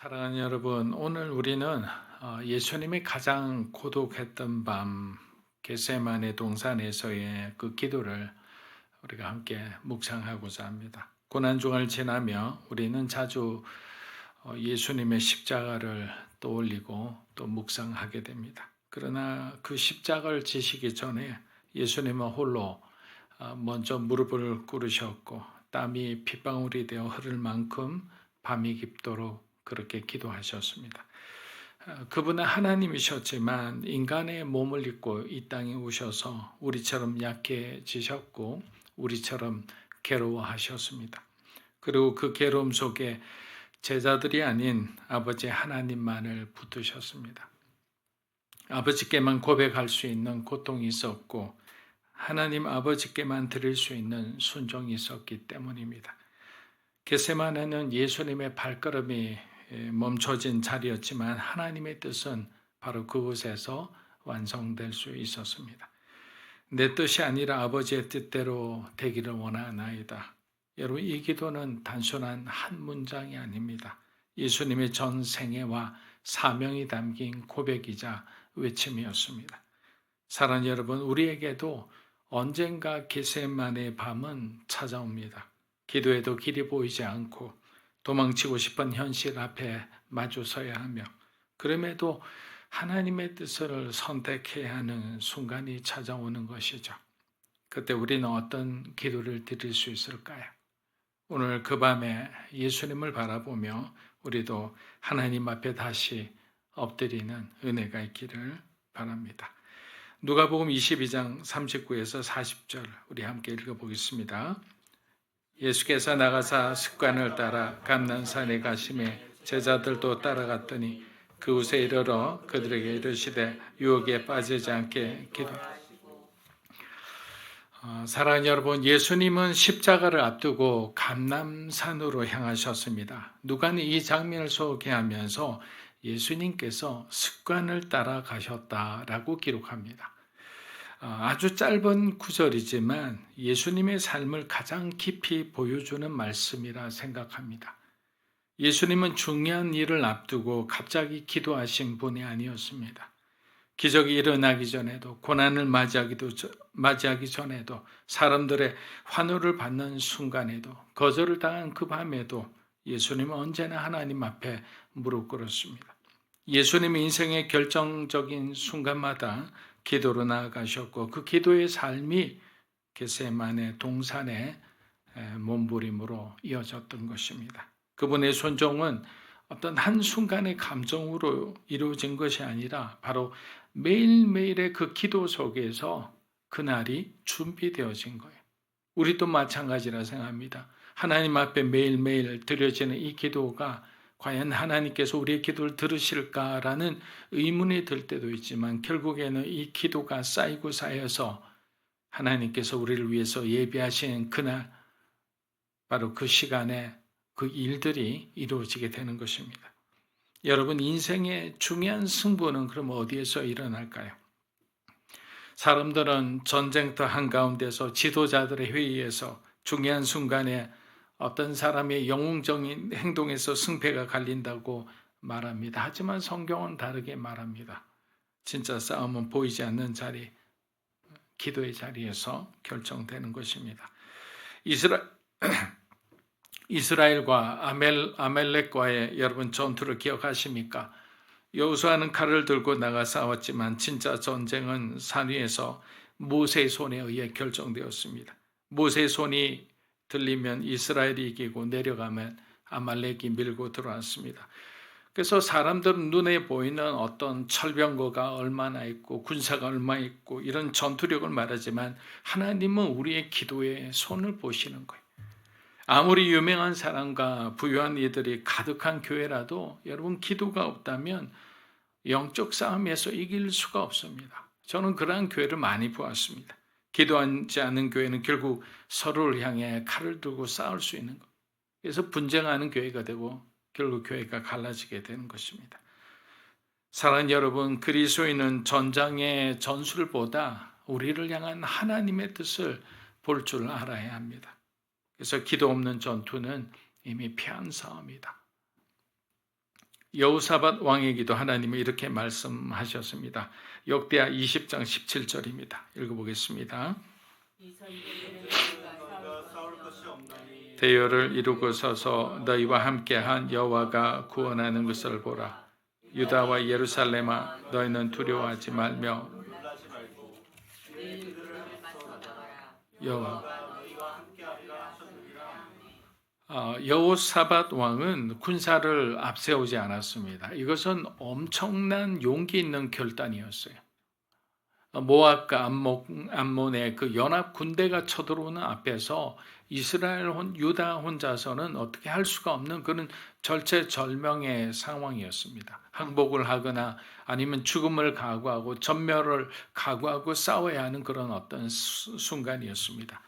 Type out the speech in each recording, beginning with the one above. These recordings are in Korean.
사랑하는 여러분, 오늘 우리는 예수님이 가장 고독했던 밤 겟세마네 동산에서의 그 기도를 우리가 함께 묵상하고자 합니다. 고난중을 지나며 우리는 자주 예수님의 십자가를 떠올리고 또 묵상하게 됩니다. 그러나 그 십자가를 지시기 전에 예수님은 홀로 먼저 무릎을 꿇으셨고 땀이 핏방울이 되어 흐를 만큼 밤이 깊도록 그렇게 기도하셨습니다. 그분은 하나님이셨지만 인간의 몸을 입고 이 땅에 오셔서 우리처럼 약해지셨고 우리처럼 괴로워하셨습니다. 그리고 그 괴로움 속에 제자들이 아닌 아버지 하나님만을 붙드셨습니다. 아버지께만 고백할 수 있는 고통이 있었고 하나님 아버지께만 드릴 수 있는 순종이 있었기 때문입니다. 겟세마네는 예수님의 발걸음이 멈춰진 자리였지만 하나님의 뜻은 바로 그곳에서 완성될 수 있었습니다. 내 뜻이 아니라 아버지의 뜻대로 되기를 원하나이다. 여러분, 이 기도는 단순한 한 문장이 아닙니다. 예수님의 전 생애와 사명이 담긴 고백이자 외침이었습니다. 사랑하는 여러분, 우리에게도 언젠가 겟세마네의 밤은 찾아옵니다. 기도에도 길이 보이지 않고 도망치고 싶은 현실 앞에 마주 서야 하며 그럼에도 하나님의 뜻을 선택해야 하는 순간이 찾아오는 것이죠. 그때 우리는 어떤 기도를 드릴 수 있을까요? 오늘 그 밤에 예수님을 바라보며 우리도 하나님 앞에 다시 엎드리는 은혜가 있기를 바랍니다. 누가복음 22장 39에서 40절 우리 함께 읽어보겠습니다. 예수께서 나가사 습관을 따라 감난산에 가심에 제자들도 따라갔더니 그곳에 이르러 그들에게 이르시되 유혹에 빠지지 않게 사랑하는 여러분, 예수님은 십자가를 앞두고 감람산으로 향하셨습니다. 누가는 이 장면을 소개하면서 예수님께서 습관을 따라 가셨다라고 기록합니다. 아주 짧은 구절이지만 예수님의 삶을 가장 깊이 보여주는 말씀이라 생각합니다. 예수님은 중요한 일을 앞두고 갑자기 기도하신 분이 아니었습니다. 기적이 일어나기 전에도 고난을 맞이하기 전에도 사람들의 환호를 받는 순간에도 거절을 당한 그 밤에도 예수님은 언제나 하나님 앞에 무릎 꿇었습니다. 예수님의 인생의 결정적인 순간마다 기도로 나아가셨고 그 기도의 삶이 겟세마네 동산의 몸부림으로 이어졌던 것입니다. 그분의 순종은 어떤 한순간의 감정으로 이루어진 것이 아니라 바로 매일매일의 그 기도 속에서 그날이 준비되어진 거예요. 우리도 마찬가지라 생각합니다. 하나님 앞에 매일매일 드려지는 이 기도가 과연 하나님께서 우리의 기도를 들으실까라는 의문이 들 때도 있지만 결국에는 이 기도가 쌓이고 쌓여서 하나님께서 우리를 위해서 예비하신 그날 바로 그 시간에 그 일들이 이루어지게 되는 것입니다. 여러분, 인생의 중요한 승부는 그럼 어디에서 일어날까요? 사람들은 전쟁터 한가운데서 지도자들의 회의에서 중요한 순간에 어떤 사람의 영웅적인 행동에서 승패가 갈린다고 말합니다. 하지만 성경은 다르게 말합니다. 진짜 싸움은 보이지 않는 자리, 기도의 자리에서 결정되는 것입니다. 이스라엘과 아멜렉과의 여러분 전투를 기억하십니까? 여호수아는 칼을 들고 나가 싸웠지만 진짜 전쟁은 산 위에서 모세의 손에 의해 결정되었습니다. 모세의 손이 들리면 이스라엘이 이기고 내려가면 아말렉이 밀고 들어왔습니다. 그래서 사람들은 눈에 보이는 어떤 철병거가 얼마나 있고 군사가 얼마나 있고 이런 전투력을 말하지만 하나님은 우리의 기도에 손을 보시는 거예요. 아무리 유명한 사람과 부유한 이들이 가득한 교회라도 여러분 기도가 없다면 영적 싸움에서 이길 수가 없습니다. 저는 그러한 교회를 많이 보았습니다. 기도하지 않는 교회는 결국 서로를 향해 칼을 들고 싸울 수 있는 것. 그래서 분쟁하는 교회가 되고 결국 교회가 갈라지게 되는 것입니다. 사랑하는 여러분, 그리스도인은 전장의 전술보다 우리를 향한 하나님의 뜻을 볼 줄 알아야 합니다. 그래서 기도 없는 전투는 이미 패한 싸움이다. 여호사밧 왕에게도 하나님이 이렇게 말씀하셨습니다. 역대하 20장 17절입니다. 읽어보겠습니다. 대열을 이루고 서서 너희와 함께한 여호와가 구원하는 것을 보라. 유다와 예루살렘아, 너희는 두려워하지 말며 여호사밧 왕은 군사를 앞세우지 않았습니다. 이것은 엄청난 용기 있는 결단이었어요. 모압과 암몬의 그 연합 군대가 쳐들어오는 앞에서 이스라엘 유다 혼자서는 어떻게 할 수가 없는 그런 절체절명의 상황이었습니다. 항복을 하거나 아니면 죽음을 각오하고 전멸을 각오하고 싸워야 하는 그런 어떤 순간이었습니다.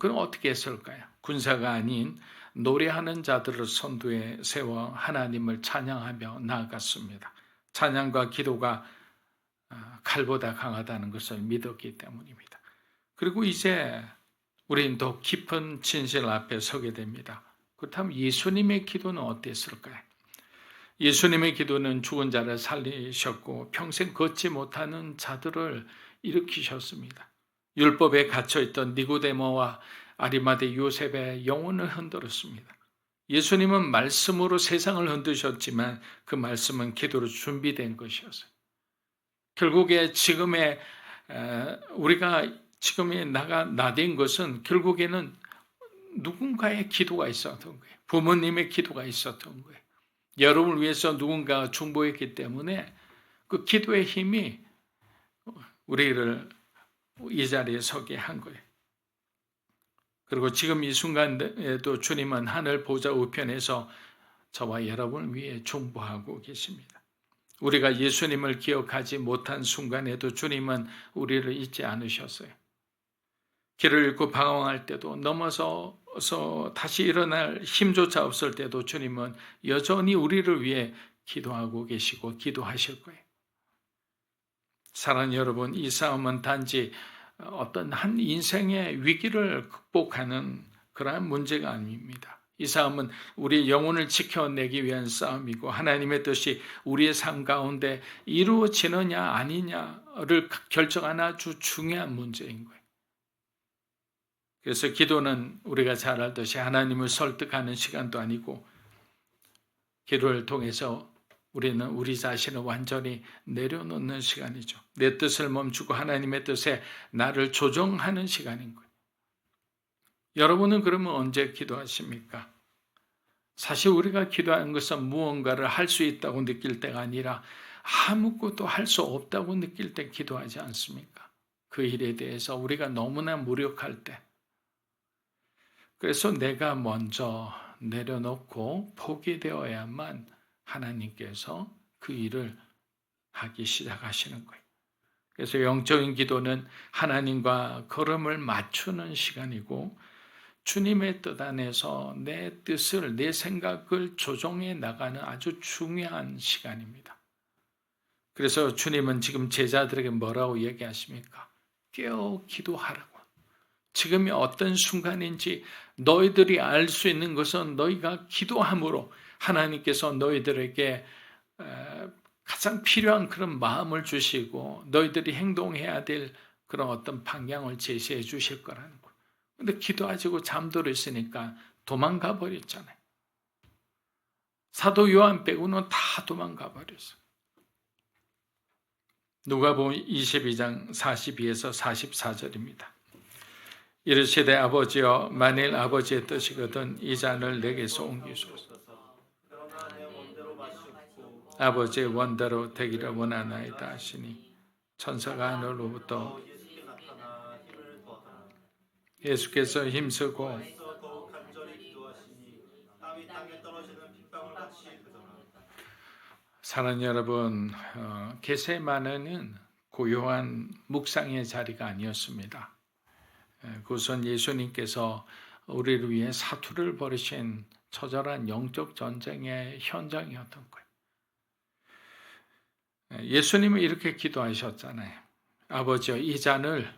그럼 어떻게 했을까요? 군사가 아닌 노래하는 자들을 선두에 세워 하나님을 찬양하며 나아갔습니다. 찬양과 기도가 칼보다 강하다는 것을 믿었기 때문입니다. 그리고 이제 우리는 더 깊은 진실 앞에 서게 됩니다. 그렇다면 예수님의 기도는 어땠을까요? 예수님의 기도는 죽은 자를 살리셨고 평생 걷지 못하는 자들을 일으키셨습니다. 율법에 갇혀있던 니고데모와 아리마대 요셉의 영혼을 흔들었습니다. 예수님은 말씀으로 세상을 흔드셨지만 그 말씀은 기도로 준비된 것이었어요. 결국에 우리가 지금에 나된 것은 결국에는 누군가의 기도가 있었던 거예요. 부모님의 기도가 있었던 거예요. 여러분을 위해서 누군가가 중보했기 때문에 그 기도의 힘이 우리를 이 자리에 서게 한 거예요. 그리고 지금 이 순간에도 주님은 하늘 보좌 우편에서 저와 여러분을 위해 중보하고 계십니다. 우리가 예수님을 기억하지 못한 순간에도 주님은 우리를 잊지 않으셨어요. 길을 잃고 방황할 때도 넘어서서 다시 일어날 힘조차 없을 때도 주님은 여전히 우리를 위해 기도하고 계시고 기도하실 거예요. 사랑하는 여러분, 이 싸움은 단지 어떤 한 인생의 위기를 극복하는 그러한 문제가 아닙니다. 이 싸움은 우리의 영혼을 지켜내기 위한 싸움이고 하나님의 뜻이 우리의 삶 가운데 이루어지느냐 아니냐를 결정하는 아주 중요한 문제인 거예요. 그래서 기도는 우리가 잘 알듯이 하나님을 설득하는 시간도 아니고 기도를 통해서 우리는 우리 자신을 완전히 내려놓는 시간이죠. 내 뜻을 멈추고 하나님의 뜻에 나를 조정하는 시간인 거예요. 여러분은 그러면 언제 기도하십니까? 사실 우리가 기도하는 것은 무언가를 할 수 있다고 느낄 때가 아니라 아무것도 할 수 없다고 느낄 때 기도하지 않습니까? 그 일에 대해서 우리가 너무나 무력할 때. 그래서 내가 먼저 내려놓고 포기되어야만 하나님께서 그 일을 하기 시작하시는 거예요. 그래서 영적인 기도는 하나님과 걸음을 맞추는 시간이고 주님의 뜻 안에서 내 뜻을, 내 생각을 조정해 나가는 아주 중요한 시간입니다. 그래서 주님은 지금 제자들에게 뭐라고 얘기하십니까? 깨어 기도하라고. 지금이 어떤 순간인지 너희들이 알 수 있는 것은 너희가 기도함으로 하나님께서 너희들에게 가장 필요한 그런 마음을 주시고 너희들이 행동해야 될 그런 어떤 방향을 제시해 주실 거라는 거예요. 근데 기도하시고 잠들어 있으니까 도망가 버렸잖아요. 사도 요한 빼고는 다 도망가 버렸어요. 누가복음 22장 42에서 44절입니다. 이르시되 아버지여 만일 아버지의 뜻이거든 이 잔을 내게서 옮기소서. 아버지의 원대로 되기를 원하나이다 하시니 천사가 하늘로부터 예수께서 힘쓰고 사랑하는 여러분, 겟세마네는 고요한 묵상의 자리가 아니었습니다. 그것은 예수님께서 우리를 위해 사투를 벌이신 처절한 영적 전쟁의 현장이었던 거예요. 예수님은 이렇게 기도하셨잖아요. 아버지여 이 잔을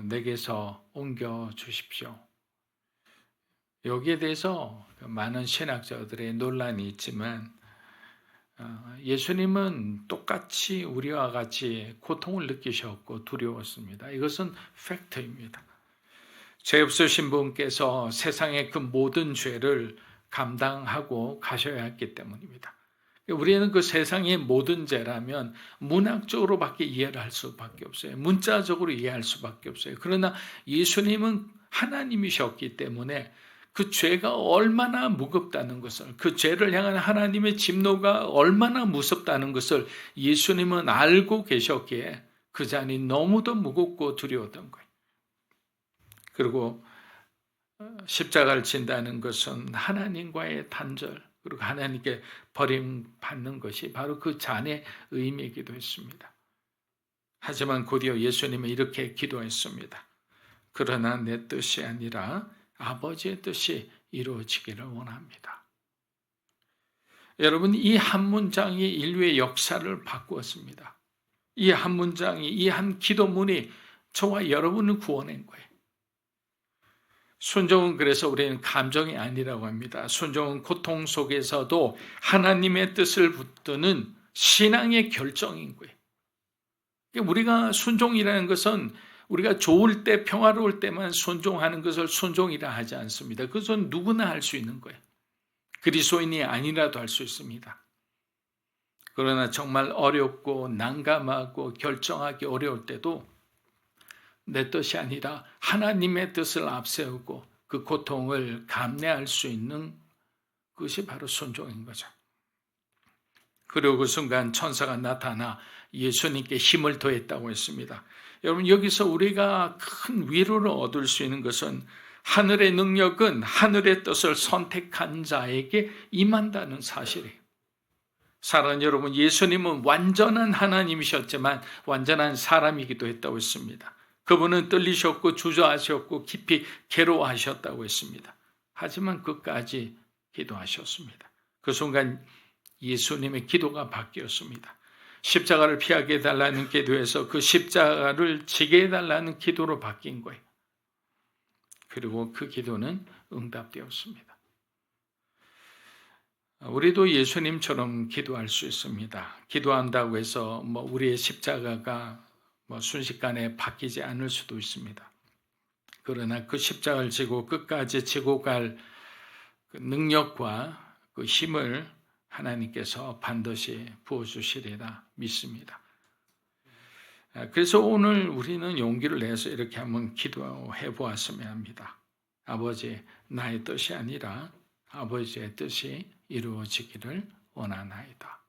내게서 옮겨 주십시오. 여기에 대해서 많은 신학자들의 논란이 있지만 예수님은 똑같이 우리와 같이 고통을 느끼셨고 두려웠습니다. 이것은 팩트입니다. 죄 없으신 분께서 세상의 그 모든 죄를 감당하고 가셔야 했기 때문입니다. 우리는 그 세상의 모든 죄라면 문학적으로밖에 이해를 할 수밖에 없어요. 문자적으로 이해할 수밖에 없어요. 그러나 예수님은 하나님이셨기 때문에 그 죄가 얼마나 무겁다는 것을, 그 죄를 향한 하나님의 진노가 얼마나 무섭다는 것을 예수님은 알고 계셨기에 그 잔이 너무도 무겁고 두려웠던 거예요. 그리고 십자가를 진다는 것은 하나님과의 단절, 그리고 하나님께 버림받는 것이 바로 그 잔의 의미이기도 했습니다. 하지만 곧이어 예수님은 이렇게 기도했습니다. 그러나 내 뜻이 아니라 아버지의 뜻이 이루어지기를 원합니다. 여러분, 이 한 문장이 인류의 역사를 바꾸었습니다. 이 한 문장이, 이 한 기도문이 저와 여러분을 구원한 거예요. 순종은 그래서 우리는 감정이 아니라고 합니다. 순종은 고통 속에서도 하나님의 뜻을 붙드는 신앙의 결정인 거예요. 우리가 순종이라는 것은 우리가 좋을 때, 평화로울 때만 순종하는 것을 순종이라 하지 않습니다. 그것은 누구나 할 수 있는 거예요. 그리스도인이 아니라도 할 수 있습니다. 그러나 정말 어렵고 난감하고 결정하기 어려울 때도 내 뜻이 아니라 하나님의 뜻을 앞세우고 그 고통을 감내할 수 있는 그것이 바로 순종인 거죠. 그리고 그 순간 천사가 나타나 예수님께 힘을 더했다고 했습니다. 여러분, 여기서 우리가 큰 위로를 얻을 수 있는 것은 하늘의 능력은 하늘의 뜻을 선택한 자에게 임한다는 사실이에요. 사랑하는 여러분, 예수님은 완전한 하나님이셨지만 완전한 사람이기도 했다고 했습니다. 그분은 떨리셨고 주저하셨고 깊이 괴로워하셨다고 했습니다. 하지만 끝까지 기도하셨습니다. 그 순간 예수님의 기도가 바뀌었습니다. 십자가를 피하게 해달라는 기도에서 그 십자가를 지게 해달라는 기도로 바뀐 거예요. 그리고 그 기도는 응답되었습니다. 우리도 예수님처럼 기도할 수 있습니다. 기도한다고 해서 우리의 십자가가 순식간에 바뀌지 않을 수도 있습니다. 그러나 그 십자가를 지고 끝까지 지고 갈 그 능력과 그 힘을 하나님께서 반드시 부어주시리라 믿습니다. 그래서 오늘 우리는 용기를 내서 이렇게 한번 기도해 보았으면 합니다. 아버지, 나의 뜻이 아니라 아버지의 뜻이 이루어지기를 원하나이다.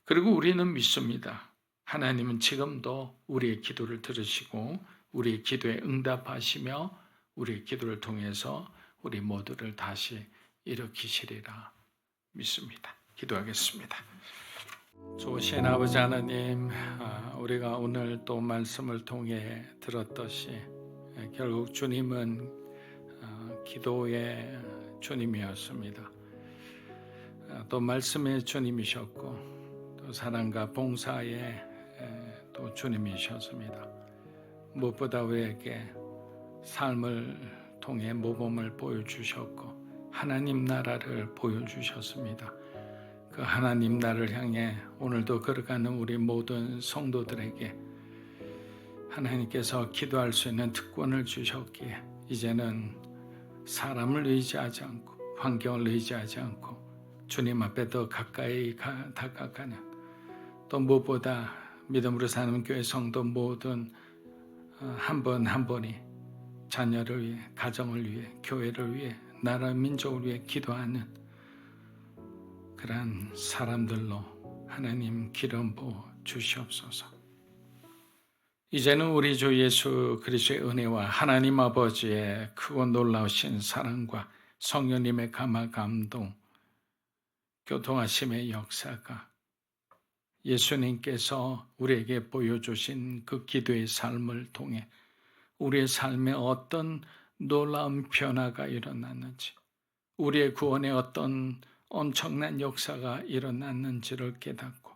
그리고 우리는 믿습니다. 하나님은 지금도 우리의 기도를 들으시고 우리의 기도에 응답하시며 우리의 기도를 통해서 우리 모두를 다시 일으키시리라 믿습니다. 기도하겠습니다. 좋으신 아버지 하나님, 우리가 오늘 또 말씀을 통해 들었듯이 결국 주님은 기도의 주님이었습니다. 또 말씀의 주님이셨고 또 사랑과 봉사의 또 주님이셨습니다. 무엇보다 우리에게 삶을 통해 모범을 보여주셨고 하나님 나라를 보여주셨습니다. 그 하나님 나라를 향해 오늘도 걸어가는 우리 모든 성도들에게 하나님께서 기도할 수 있는 특권을 주셨기에 이제는 사람을 의지하지 않고 환경을 의지하지 않고 주님 앞에 더 가까이 다가가는, 또 무엇보다 믿음으로 사는 교회 성도 모든 한 분 한 분이 자녀를 위해, 가정을 위해, 교회를 위해, 나라 민족을 위해 기도하는 그러한 사람들로 하나님 기름 부어 주시옵소서. 이제는 우리 주 예수 그리스도의 은혜와 하나님 아버지의 크고 놀라우신 사랑과 성령님의 감화 감동, 교통하심의 역사가 예수님께서 우리에게 보여주신 그 기도의 삶을 통해 우리의 삶에 어떤 놀라운 변화가 일어났는지, 우리의 구원에 어떤 엄청난 역사가 일어났는지를 깨닫고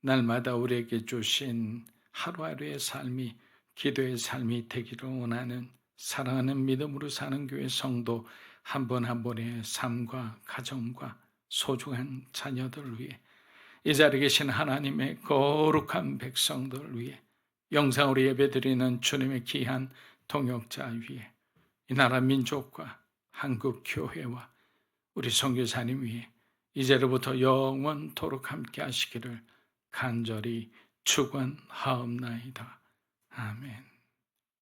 날마다 우리에게 주신 하루하루의 삶이 기도의 삶이 되기를 원하는 사랑하는 믿음으로 사는 교회 성도 한 분 한 분의 삶과 가정과 소중한 자녀들 위해, 이 자리에 계신 하나님의 거룩한 백성들 위해, 영상으로 예배드리는 주님의 귀한 동역자 위해, 이 나라 민족과 한국 교회와 우리 선교사님 위해 이제로부터 영원토록 함께 하시기를 간절히 축원하옵나이다. 아멘.